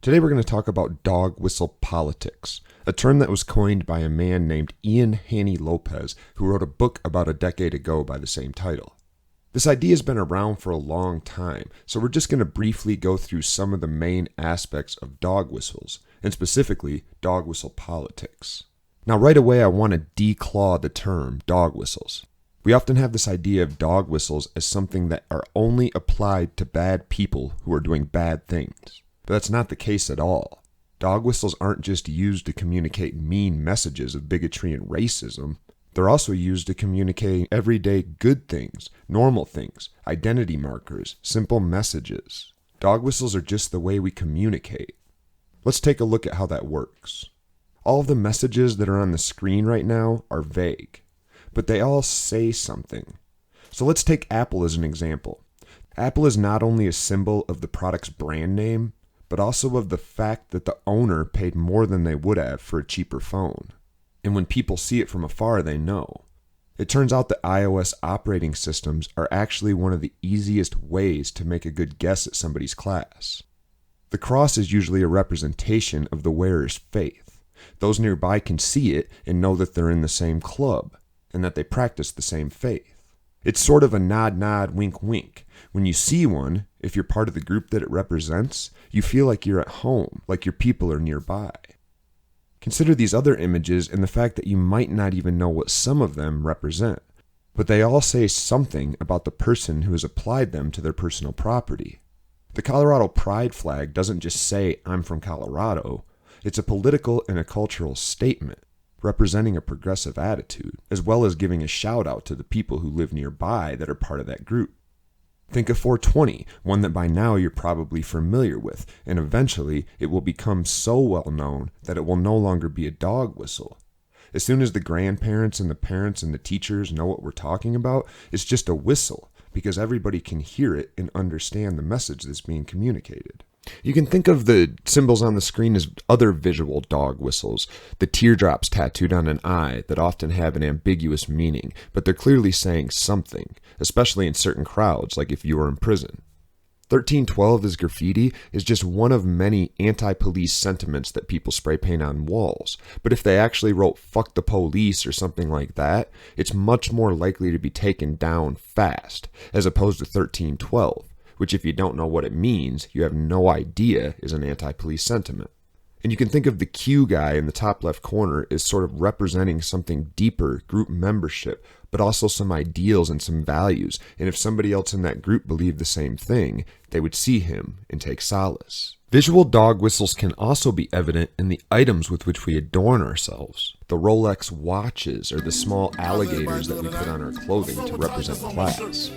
Today we're going to talk about dog whistle politics, a term that was coined by a man named Ian Haney Lopez, who wrote a book about a decade ago by the same title. This idea has been around for a long time, so we're just going to briefly go through some of the main aspects of dog whistles, and specifically dog whistle politics. Now right away I want to declaw the term dog whistles. We often have this idea of dog whistles as something that are only applied to bad people who are doing bad things. But that's not the case at all. Dog whistles aren't just used to communicate mean messages of bigotry and racism. They're also used to communicate everyday good things, normal things, identity markers, simple messages. Dog whistles are just the way we communicate. Let's take a look at how that works. All of the messages that are on the screen right now are vague, but they all say something. So let's take Apple as an example. Apple is not only a symbol of the product's brand name, but also of the fact that the owner paid more than they would have for a cheaper phone. And when people see it from afar, they know. It turns out that iOS operating systems are actually one of the easiest ways to make a good guess at somebody's class. The cross is usually a representation of the wearer's faith. Those nearby can see it and know that they're in the same club, and that they practice the same faith. It's sort of a nod, wink, wink. When you see one, if you're part of the group that it represents, you feel like you're at home, like your people are nearby. Consider these other images and the fact that you might not even know what some of them represent, but they all say something about the person who has applied them to their personal property. The Colorado Pride flag doesn't just say, "I'm from Colorado." It's a political and a cultural statement, representing a progressive attitude, as well as giving a shout out to the people who live nearby that are part of that group. Think of 420, one that by now you're probably familiar with, and eventually it will become so well known that it will no longer be a dog whistle. As soon as the grandparents and the parents and the teachers know what we're talking about, it's just a whistle, because everybody can hear it and understand the message that's being communicated. You can think of the symbols on the screen as other visual dog whistles, the teardrops tattooed on an eye that often have an ambiguous meaning, but they're clearly saying something, especially in certain crowds, like if you were in prison. 1312 is graffiti is just one of many anti-police sentiments that people spray paint on walls, but if they actually wrote "fuck the police" or something like that, it's much more likely to be taken down fast, as opposed to 1312. Which, if you don't know what it means, you have no idea is an anti-police sentiment. And you can think of the Q guy in the top left corner as sort of representing something deeper, group membership, but also some ideals and some values. And if somebody else in that group believed the same thing, they would see him and take solace. Visual dog whistles can also be evident in the items with which we adorn ourselves. The Rolex watches or the small alligators that we put on our clothing to represent class.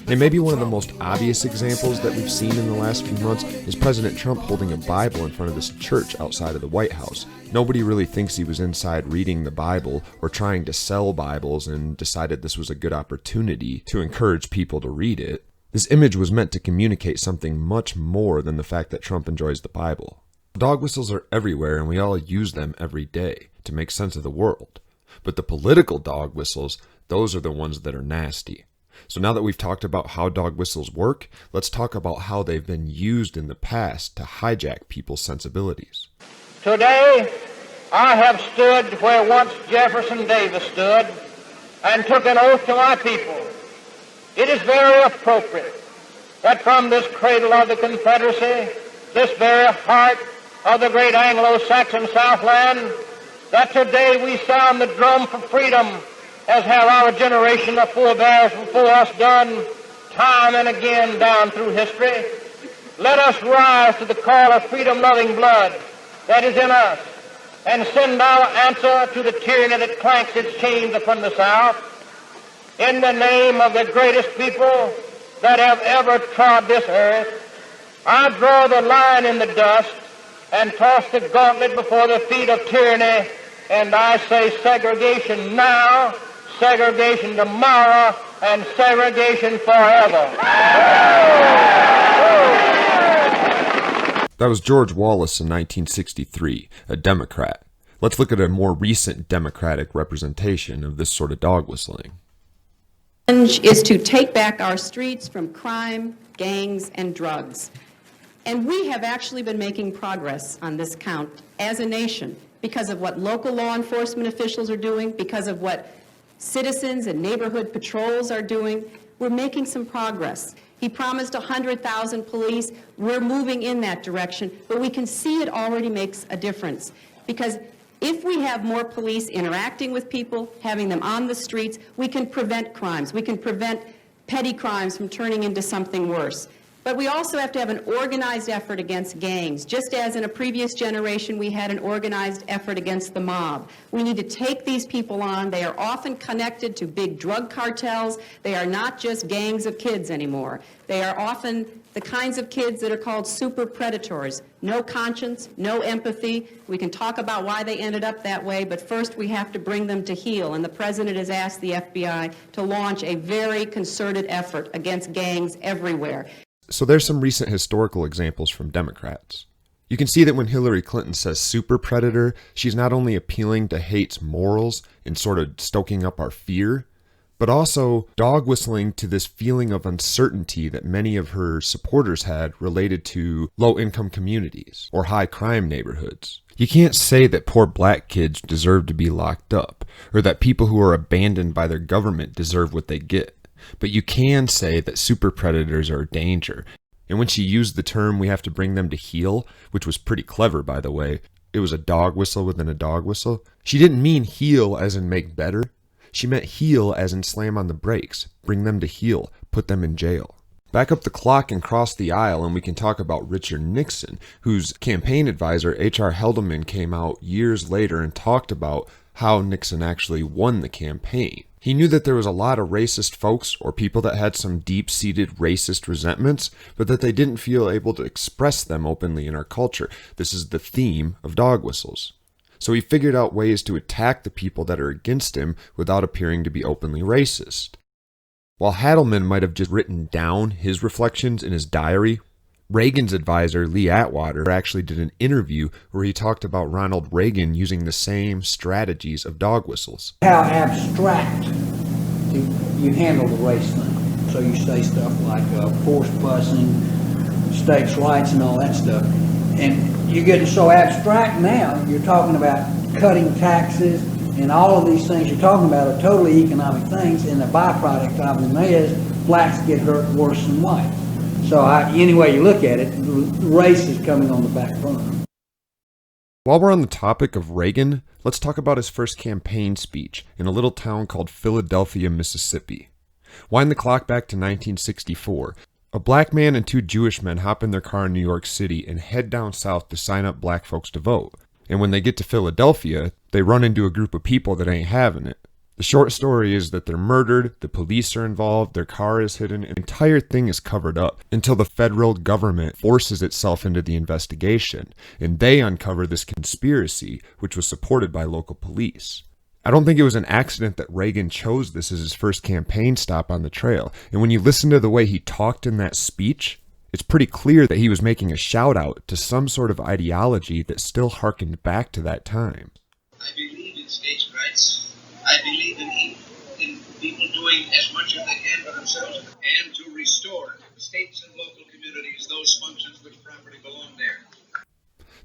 And maybe one of the most obvious examples that we've seen in the last few months is President Trump holding a Bible in front of this church outside of the White House. Nobody really thinks he was inside reading the Bible or trying to sell Bibles and decided this was a good opportunity to encourage people to read it. This image was meant to communicate something much more than the fact that Trump enjoys the Bible. Dog whistles are everywhere and we all use them every day to make sense of the world. But the political dog whistles, those are the ones that are nasty. So now that we've talked about how dog whistles work, let's talk about how they've been used in the past to hijack people's sensibilities. Today, I have stood where once Jefferson Davis stood and took an oath to my people. It is very appropriate that from this cradle of the Confederacy, this very heart of the great Anglo-Saxon Southland, that today we sound the drum for freedom, as have our generation of forebears before us done time and again down through history. Let us rise to the call of freedom-loving blood that is in us and send our answer to the tyranny that clanks its chains upon the South. In the name of the greatest people that have ever trod this earth, I draw the line in the dust and toss the gauntlet before the feet of tyranny, and I say segregation now, segregation tomorrow, and segregation forever. That was George Wallace in 1963, a Democrat. Let's look at a more recent Democratic representation of this sort of dog whistling. challenge is to take back our streets from crime, gangs, and drugs. And we have actually been making progress on this count as a nation because of what local law enforcement officials are doing, because of what citizens and neighborhood patrols are doing. We're making some progress. He promised 100,000 police. We're moving in that direction, but we can see it already makes a difference. Because if we have more police interacting with people, having them on the streets, we can prevent crimes. We can prevent petty crimes from turning into something worse. But we also have to have an organized effort against gangs. Just as in a previous generation we had an organized effort against the mob. We need to take these people on. They are often connected to big drug cartels. They are not just gangs of kids anymore. They are often the kinds of kids that are called super predators. No conscience, no empathy. We can talk about why they ended up that way, but first we have to bring them to heel. And the President has asked the FBI to launch a very concerted effort against gangs everywhere. So there's some recent historical examples from Democrats. You can see that when Hillary Clinton says super predator, she's not only appealing to hate's morals and sort of stoking up our fear, but also dog whistling to this feeling of uncertainty that many of her supporters had related to low-income communities or high-crime neighborhoods. You can't say that poor black kids deserve to be locked up, or that people who are abandoned by their government deserve what they get. But you can say that super predators are a danger. And when she used the term we have to bring them to heel, which was pretty clever by the way, it was a dog whistle within a dog whistle. She didn't mean heel as in make better. She meant heel as in slam on the brakes, bring them to heel, put them in jail. Back up the clock and cross the aisle and we can talk about Richard Nixon, whose campaign advisor H.R. Helderman came out years later and talked about how Nixon actually won the campaign. He knew that there was a lot of racist folks or people that had some deep-seated racist resentments, but that they didn't feel able to express them openly in our culture. This is the theme of dog whistles. So he figured out ways to attack the people that are against him without appearing to be openly racist. While Hadelman might have just written down his reflections in his diary, Reagan's advisor, Lee Atwater, actually did an interview where he talked about Ronald Reagan using the same strategies of dog whistles. How abstract you handle the race thing. So you say stuff like forced busing, states' rights and all that stuff. And you're getting so abstract now, you're talking about cutting taxes and all of these things you're talking about are totally economic things, and the byproduct of them is blacks get hurt worse than whites. So any way you look at it, race is coming on the back burner. While we're on the topic of Reagan, let's talk about his first campaign speech in a little town called Philadelphia, Mississippi. Wind the clock back to 1964. A black man and two Jewish men hop in their car in New York City and head down south to sign up black folks to vote. And when they get to Philadelphia, they run into a group of people that ain't having it. The short story is that they're murdered, the police are involved, their car is hidden, and the entire thing is covered up until the federal government forces itself into the investigation, and they uncover this conspiracy, which was supported by local police. I don't think it was an accident that Reagan chose this as his first campaign stop on the trail, and when you listen to the way he talked in that speech, it's pretty clear that he was making a shout out to some sort of ideology that still harkened back to that time. I believe in states' rights. I believe in people doing as much as they can for themselves and to restore states and local communities those functions which properly belong there.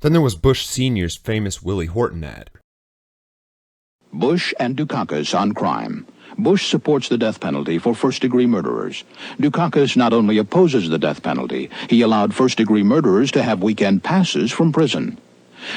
Then there was Bush Sr.'s famous Willie Horton ad. Bush and Dukakis on crime. Bush supports the death penalty for first-degree murderers. Dukakis not only opposes the death penalty, he allowed first-degree murderers to have weekend passes from prison.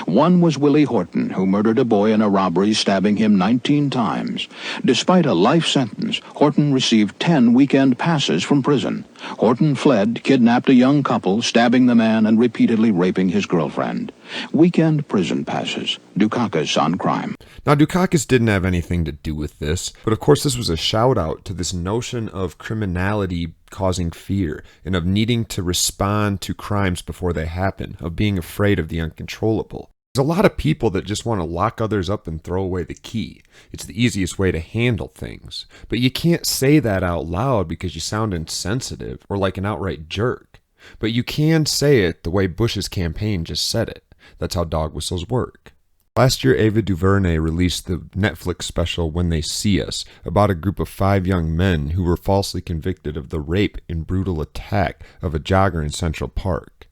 One was Willie Horton, who murdered a boy in a robbery, stabbing him 19 times. Despite a life sentence, Horton received 10 weekend passes from prison. Horton fled, kidnapped a young couple, stabbing the man and repeatedly raping his girlfriend. Weekend prison passes. Dukakis on crime. Now, Dukakis didn't have anything to do with this, but of course this was a shout-out to this notion of criminality causing fear, and of needing to respond to crimes before they happen, of being afraid of the uncontrollable. There's a lot of people that just want to lock others up and throw away the key. It's the easiest way to handle things. But you can't say that out loud because you sound insensitive or like an outright jerk. But you can say it the way Bush's campaign just said it. That's how dog whistles work. Last year, Ava DuVernay released the Netflix special When They See Us, about a group of 5 young men who were falsely convicted of the rape and brutal attack of a jogger in Central Park.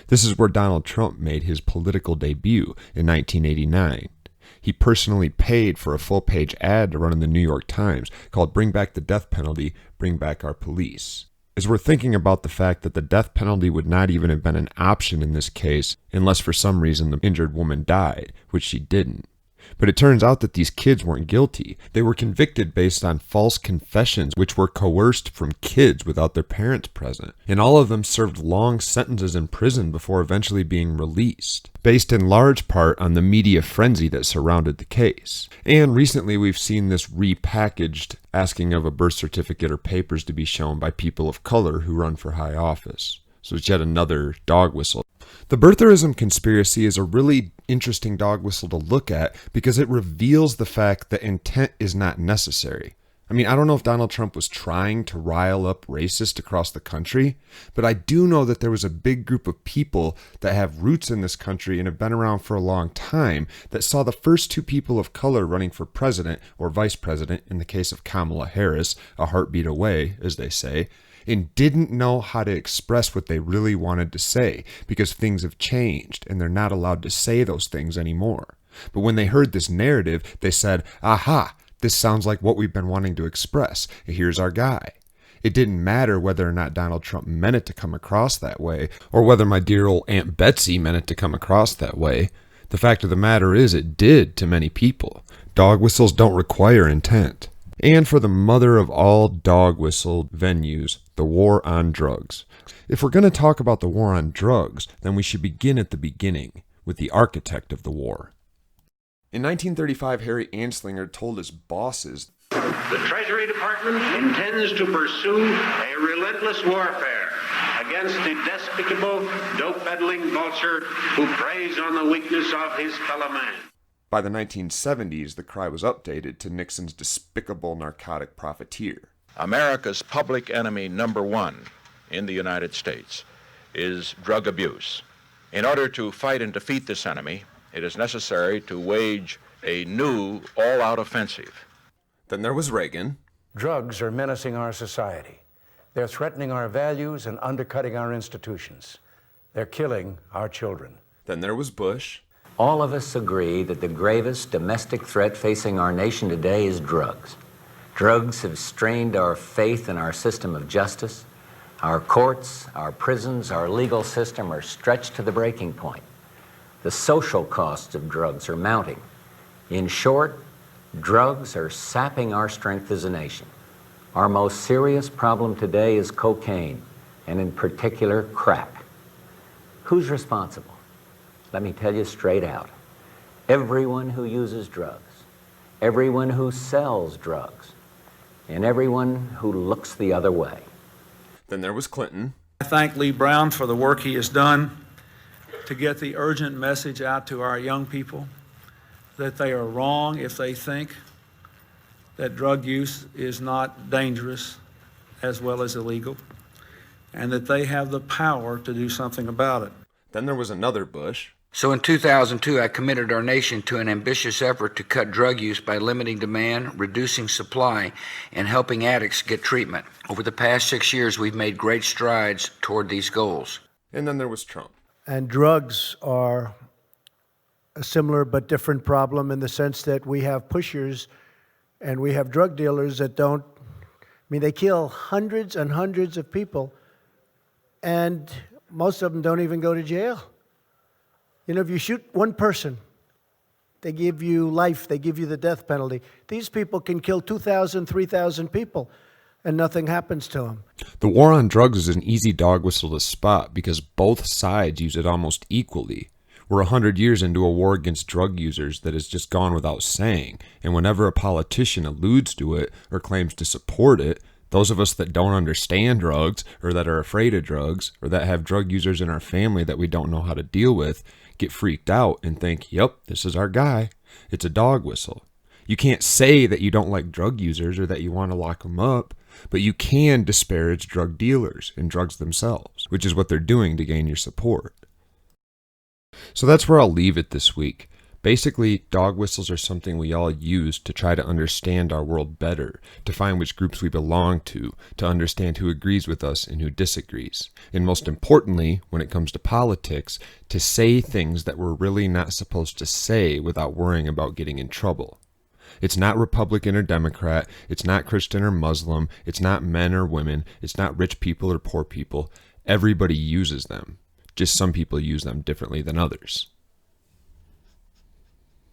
This is where Donald Trump made his political debut in 1989. He personally paid for a full-page ad to run in the New York Times called "Bring Back the Death Penalty, Bring Back Our Police." As we're thinking about the fact that the death penalty would not even have been an option in this case unless for some reason the injured woman died, which she didn't. But it turns out that these kids weren't guilty. They were convicted based on false confessions, which were coerced from kids without their parents present. And all of them served long sentences in prison before eventually being released, based in large part on the media frenzy that surrounded the case. And recently we've seen this repackaged, asking of a birth certificate or papers to be shown by people of color who run for high office. So it's yet another dog whistle. The birtherism conspiracy is a really interesting dog whistle to look at because it reveals the fact that intent is not necessary. I mean, I don't know if Donald Trump was trying to rile up racists across the country, but I do know that there was a big group of people that have roots in this country and have been around for a long time that saw the first 2 people of color running for president or vice president, in the case of Kamala Harris, a heartbeat away, as they say, and didn't know how to express what they really wanted to say because things have changed and they're not allowed to say those things anymore. But when they heard this narrative, they said, aha, this sounds like what we've been wanting to express. Here's our guy. It didn't matter whether or not Donald Trump meant it to come across that way or whether my dear old Aunt Betsy meant it to come across that way. The fact of the matter is it did to many people. Dog whistles don't require intent. And for the mother of all dog whistle venues, the war on drugs. If we're going to talk about the war on drugs, then we should begin at the beginning, with the architect of the war. In 1935, Harry Anslinger told his bosses, "The Treasury Department intends to pursue a relentless warfare against the despicable, dope-peddling vulture who preys on the weakness of his fellow man." By the 1970s, the cry was updated to Nixon's despicable narcotic profiteer. America's public enemy number 1 in the United States is drug abuse. In order to fight and defeat this enemy, it is necessary to wage a new all-out offensive. Then there was Reagan. Drugs are menacing our society. They're threatening our values and undercutting our institutions. They're killing our children. Then there was Bush. All of us agree that the gravest domestic threat facing our nation today is drugs. Drugs have strained our faith in our system of justice. Our courts, our prisons, our legal system are stretched to the breaking point. The social costs of drugs are mounting. In short, drugs are sapping our strength as a nation. Our most serious problem today is cocaine, and in particular, crack. Who's responsible? Let me tell you straight out. Everyone who uses drugs, everyone who sells drugs, and everyone who looks the other way. Then there was Clinton. I thank Lee Brown for the work he has done to get the urgent message out to our young people that they are wrong if they think that drug use is not dangerous as well as illegal, and that they have the power to do something about it. Then there was another Bush. So in 2002, I committed our nation to an ambitious effort to cut drug use by limiting demand, reducing supply, and helping addicts get treatment. Over the past 6 years, we've made great strides toward these goals. And then there was Trump. And drugs are a similar but different problem in the sense that we have pushers and we have drug dealers that don't, they kill hundreds and hundreds of people, and most of them don't even go to jail. If you shoot one person, they give you life, they give you the death penalty. These people can kill 2,000, 3,000 people, and nothing happens to them. The war on drugs is an easy dog whistle to spot because both sides use it almost equally. We're 100 years into a war against drug users that has just gone without saying, and whenever a politician alludes to it or claims to support it, those of us that don't understand drugs or that are afraid of drugs or that have drug users in our family that we don't know how to deal with get freaked out and think, yep, this is our guy. It's a dog whistle. You can't say that you don't like drug users or that you want to lock them up, but you can disparage drug dealers and drugs themselves, which is what they're doing to gain your support. So that's where I'll leave it this week. Basically, dog whistles are something we all use to try to understand our world better, to find which groups we belong to understand who agrees with us and who disagrees. And most importantly, when it comes to politics, to say things that we're really not supposed to say without worrying about getting in trouble. It's not Republican or Democrat, it's not Christian or Muslim, it's not men or women, it's not rich people or poor people. Everybody uses them. Just some people use them differently than others.